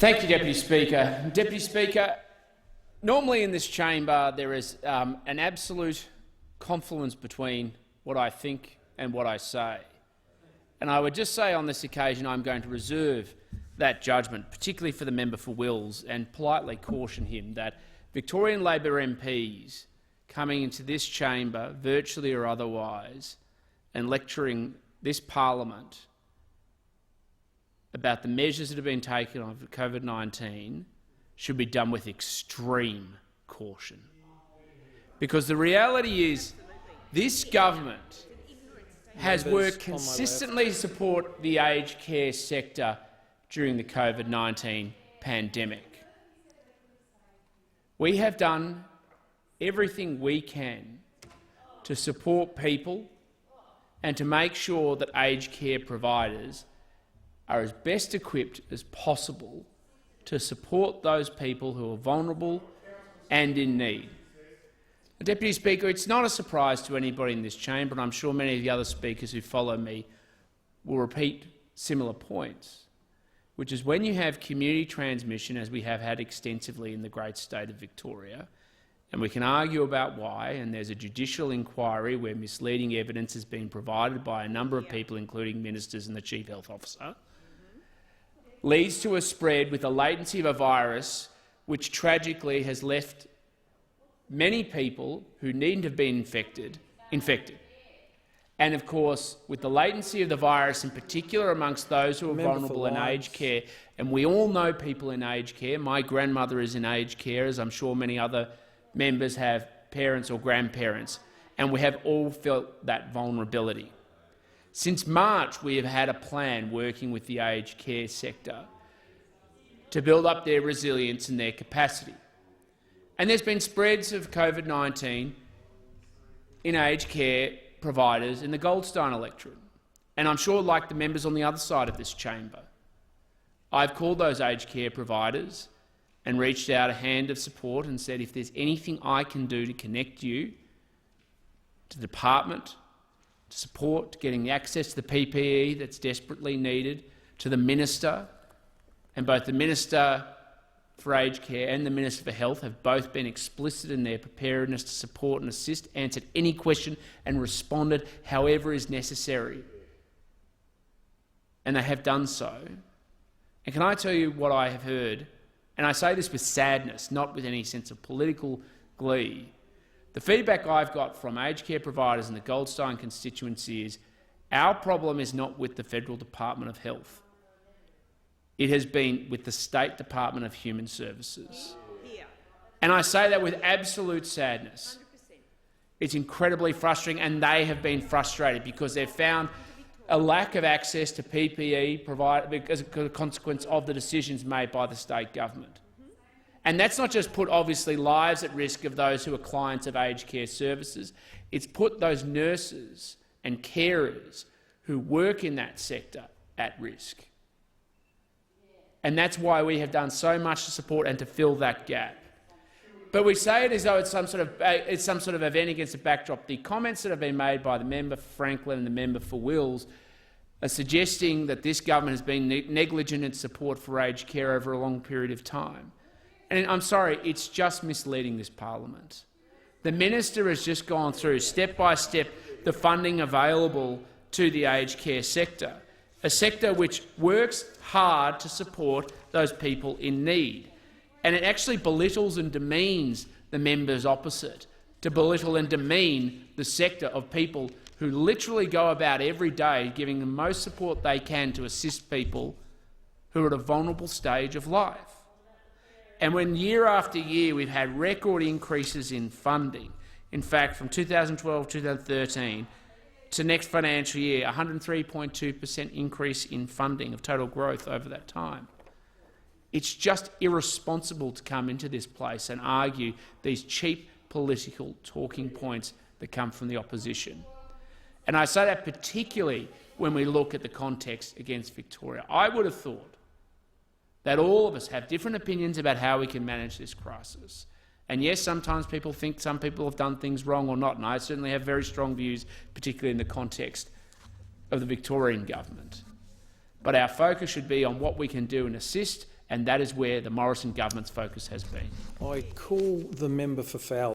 Thank you, Deputy Speaker. Deputy Speaker, normally in this chamber there is an absolute confluence between what I think and what I say. And I would just say on this occasion I'm going to reserve that judgment, particularly for the member for Wills, and politely caution him that Victorian Labor MPs coming into this chamber, virtually or otherwise, and lecturing this parliament about the measures that have been taken on COVID-19 should be done with extreme caution. Because the reality is this government has worked consistently to support the aged care sector during the COVID-19 pandemic. We have done everything we can to support people and to make sure that aged care providers are as best equipped as possible to support those people who are vulnerable and in need. Deputy Speaker, it's not a surprise to anybody in this chamber, and I'm sure many of the other speakers who follow me will repeat similar points, which is when you have community transmission, as we have had extensively in the great state of Victoria, and we can argue about why, and there's a judicial inquiry where misleading evidence has been provided by a number of people, including ministers and the Chief Health Officer, leads to a spread with the latency of a virus which tragically has left many people who needn't have been infected. And of course, with the latency of the virus, in particular amongst those who are vulnerable in aged care, and we all know people in aged care. My grandmother is in aged care, as I'm sure many other members have parents or grandparents, and we have all felt that vulnerability. Since March, we have had a plan working with the aged care sector to build up their resilience and their capacity. And there's been spreads of COVID-19 in aged care providers in the Goldstein electorate. And I'm sure, like the members on the other side of this chamber, I've called those aged care providers and reached out a hand of support and said, if there's anything I can do to connect you to the department, to support getting access to the PPE that's desperately needed, to the Minister, and both the Minister for Aged Care and the Minister for Health have both been explicit in their preparedness to support and assist, answered any question and responded however is necessary. And they have done so. And can I tell you what I have heard? And I say this with sadness, not with any sense of political glee. The feedback I've got from aged care providers in the Goldstein constituency is our problem is not with the Federal Department of Health. It has been with the State Department of Human Services. And I say that with absolute sadness. 100%. It's incredibly frustrating, and they have been frustrated because they've found a lack of access to PPE as a consequence of the decisions made by the state government. And that's not just put, obviously, lives at risk of those who are clients of aged care services. It's put those nurses and carers who work in that sector at risk. And that's why we have done so much to support and to fill that gap. But we say it as though it's some sort of event against a backdrop. The comments that have been made by the member for Franklin and the member for Wills are suggesting that this government has been negligent in support for aged care over a long period of time. And I'm sorry, it's just misleading this parliament. The minister has just gone through, step by step, the funding available to the aged care sector, a sector which works hard to support those people in need. And it actually belittles and demeans the members opposite, to belittle and demean the sector of people who literally go about every day giving the most support they can to assist people who are at a vulnerable stage of life. And when year after year we've had record increases in funding, in fact from 2012 to 2013 to next financial year, 103.2% increase in funding of total growth over that time, it's just irresponsible to come into this place and argue these cheap political talking points that come from the opposition. And I say that particularly when we look at the context against Victoria. I would have thought that all of us have different opinions about how we can manage this crisis. And yes, sometimes people think some people have done things wrong or not, and I certainly have very strong views, particularly in the context of the Victorian government. But our focus should be on what we can do and assist and that is where the Morrison government's focus has been. I call the member for foul.